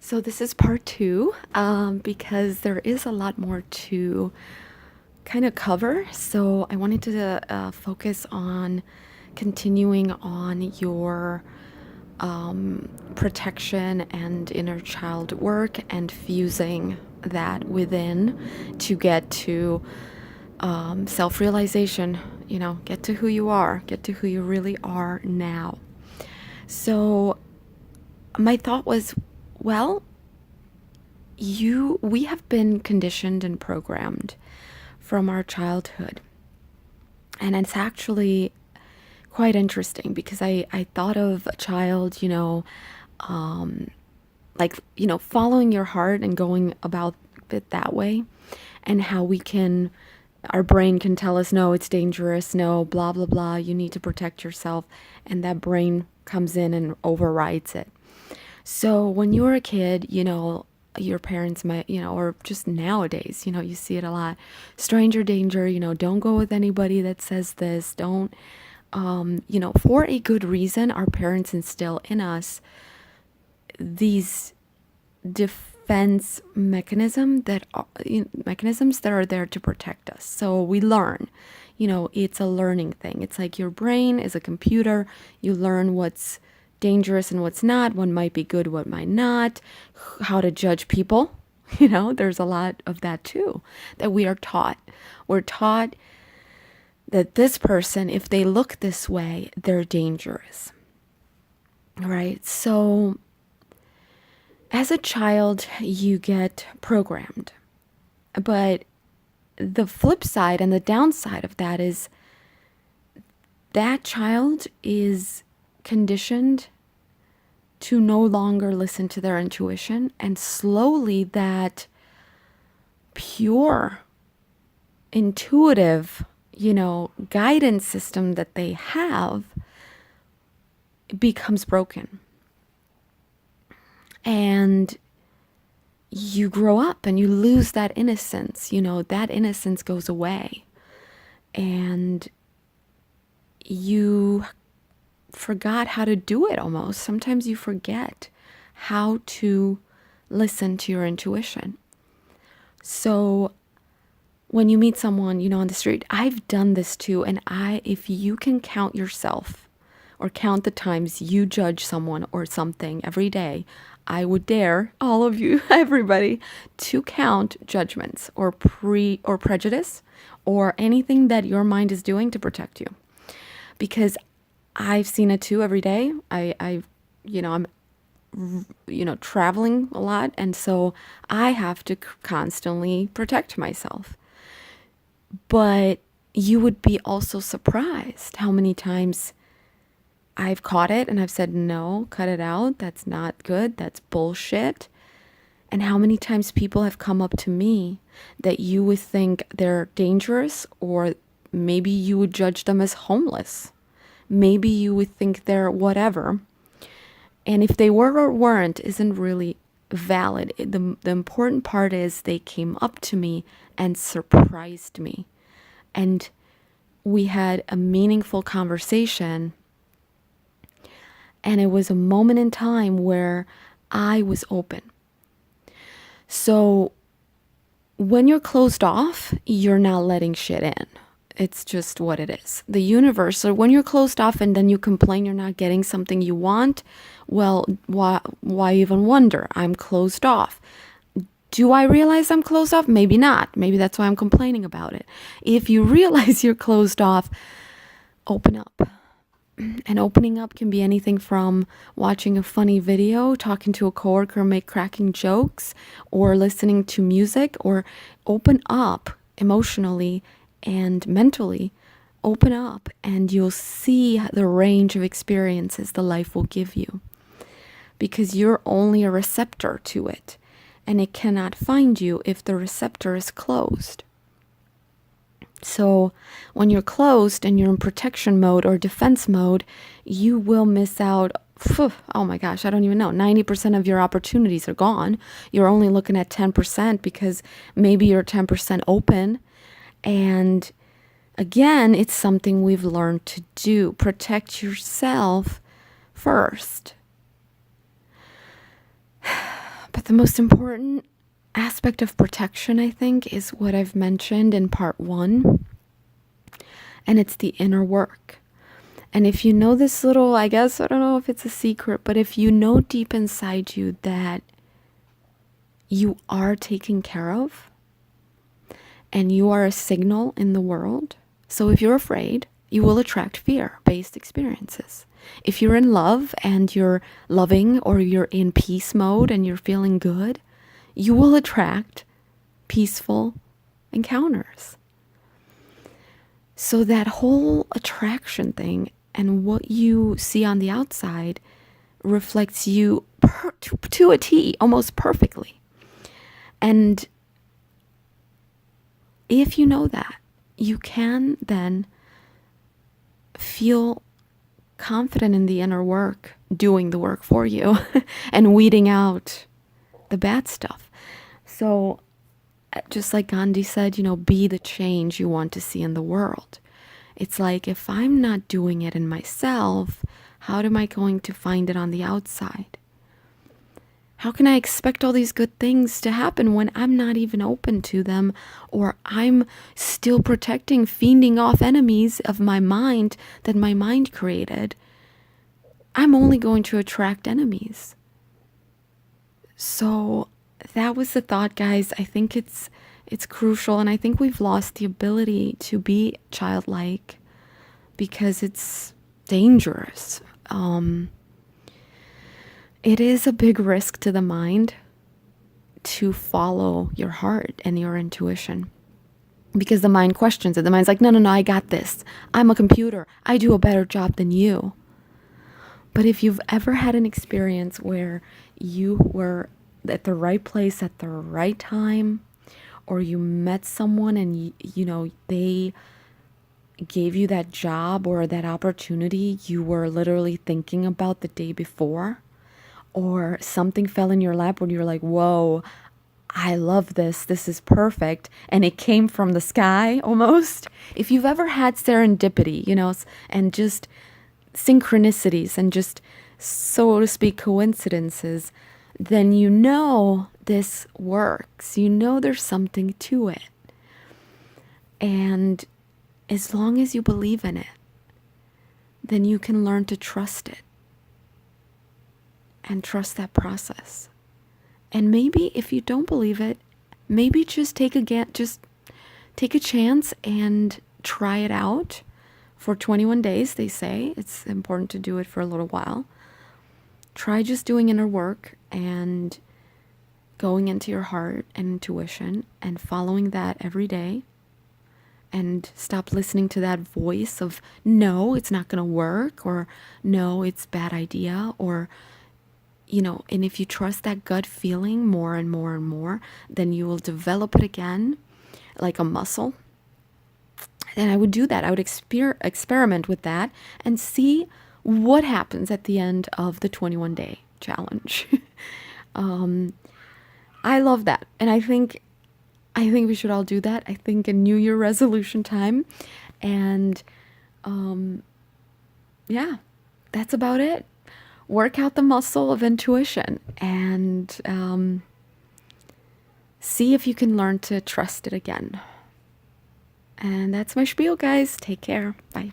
So this is part two, because there is a lot more to kind of cover. So I wanted to focus on continuing on your protection and inner child work and fusing that within to get to self-realization, get to who you are, get to who you really are now. So my thought was, well, we have been conditioned and programmed from our childhood. And it's actually quite interesting because I thought of a child, following your heart and going about it that way, and how our brain can tell us, no, it's dangerous, no, blah, blah, blah, you need to protect yourself. And that brain comes in and overrides it. So when you were a kid, your parents might, or just nowadays, you see it a lot. Stranger danger, don't go with anybody that says this. Don't, for a good reason, our parents instill in us these defense mechanisms that are there to protect us. So we learn, it's a learning thing. It's like your brain is a computer. You learn what's dangerous and what's not, what might be good, what might not, how to judge people. There's a lot of that too that we are taught. We're taught that this person, if they look this way, they're dangerous. Right? So as a child, you get programmed. But the flip side and the downside of that is that child is conditioned to no longer listen to their intuition, and slowly that pure intuitive, guidance system that they have becomes broken. And you grow up and you lose that innocence, that innocence goes away. And you forgot how to do it almost. Sometimes you forget how to listen to your intuition. So when you meet someone, on the street, I've done this too. And if you can count yourself or count the times you judge someone or something every day, I would dare all of you, everybody, to count judgments or prejudice or anything that your mind is doing to protect you. Because I've seen it too every day. I'm traveling a lot, and so I have to constantly protect myself. But you would be also surprised how many times I've caught it and I've said, no, cut it out. That's not good. That's bullshit. And how many times people have come up to me that you would think they're dangerous, or maybe you would judge them as homeless. Maybe you would think they're whatever. And if they were or weren't isn't really valid. The important part is they came up to me and surprised me. And we had a meaningful conversation. And it was a moment in time where I was open. So when you're closed off, you're not letting shit in. It's just what it is. The universe, so when you're closed off and then you complain you're not getting something you want, well, why even wonder? I'm closed off. Do I realize I'm closed off? Maybe not. Maybe that's why I'm complaining about it. If you realize you're closed off, open up. And opening up can be anything from watching a funny video, talking to a coworker, cracking jokes, or listening to music, or open up emotionally and mentally. Open up and you'll see the range of experiences the life will give you, because you're only a receptor to it, and it cannot find you if the receptor is closed. So when you're closed and you're in protection mode or defense mode, you will miss out. Oh my gosh, I don't even know. 90% of your opportunities are gone. You're only looking at 10% because maybe you're 10% open. And again, it's something we've learned to do. Protect yourself first. But the most important aspect of protection, I think, is what I've mentioned in part 1, and it's the inner work. And if you know this little, I guess, I don't know if it's a secret, but if you know deep inside you that you are taken care of and you are a signal in the world, so if you're afraid, you will attract fear-based experiences. If you're in love and you're loving, or you're in peace mode and you're feeling good, you will attract peaceful encounters. So that whole attraction thing and what you see on the outside reflects you to a T, almost perfectly. And if you know that, you can then feel confident in the inner work, doing the work for you and weeding out the bad stuff. So just like Gandhi said, be the change you want to see in the world. It's like, if I'm not doing it in myself, how am I going to find it on the outside? How can I expect all these good things to happen when I'm not even open to them, or I'm still protecting, feeding off enemies of my mind that my mind created? I'm only going to attract enemies. So that was the thought, guys. I think it's crucial, and I think we've lost the ability to be childlike because it's dangerous. It is a big risk to the mind to follow your heart and your intuition, because the mind questions it. The mind's like, no, I got this. I'm a computer. I do a better job than you. But if you've ever had an experience where you were at the right place at the right time, or you met someone and they gave you that job or that opportunity you were literally thinking about the day before, or something fell in your lap when you're like, whoa, I love this. This is perfect. And it came from the sky almost. If you've ever had serendipity, and just synchronicities and just, so to speak, coincidences, then this works. There's something to it. And as long as you believe in it, then you can learn to trust it and trust that process. And maybe if you don't believe it, maybe just take a chance and try it out for 21 days. They say it's important to do it for a little while. Try just doing inner work and going into your heart and intuition and following that every day. And stop listening to that voice of, no, it's not going to work, or no, it's a bad idea, or, and if you trust that gut feeling more and more and more, then you will develop it again like a muscle. And I would do that. I would experiment with that and see what happens at the end of the 21-day challenge. I love that. And I think we should all do that. I think a New Year resolution time. And yeah, that's about it. Work out the muscle of intuition and see if you can learn to trust it again. And that's my spiel, guys. Take care. Bye.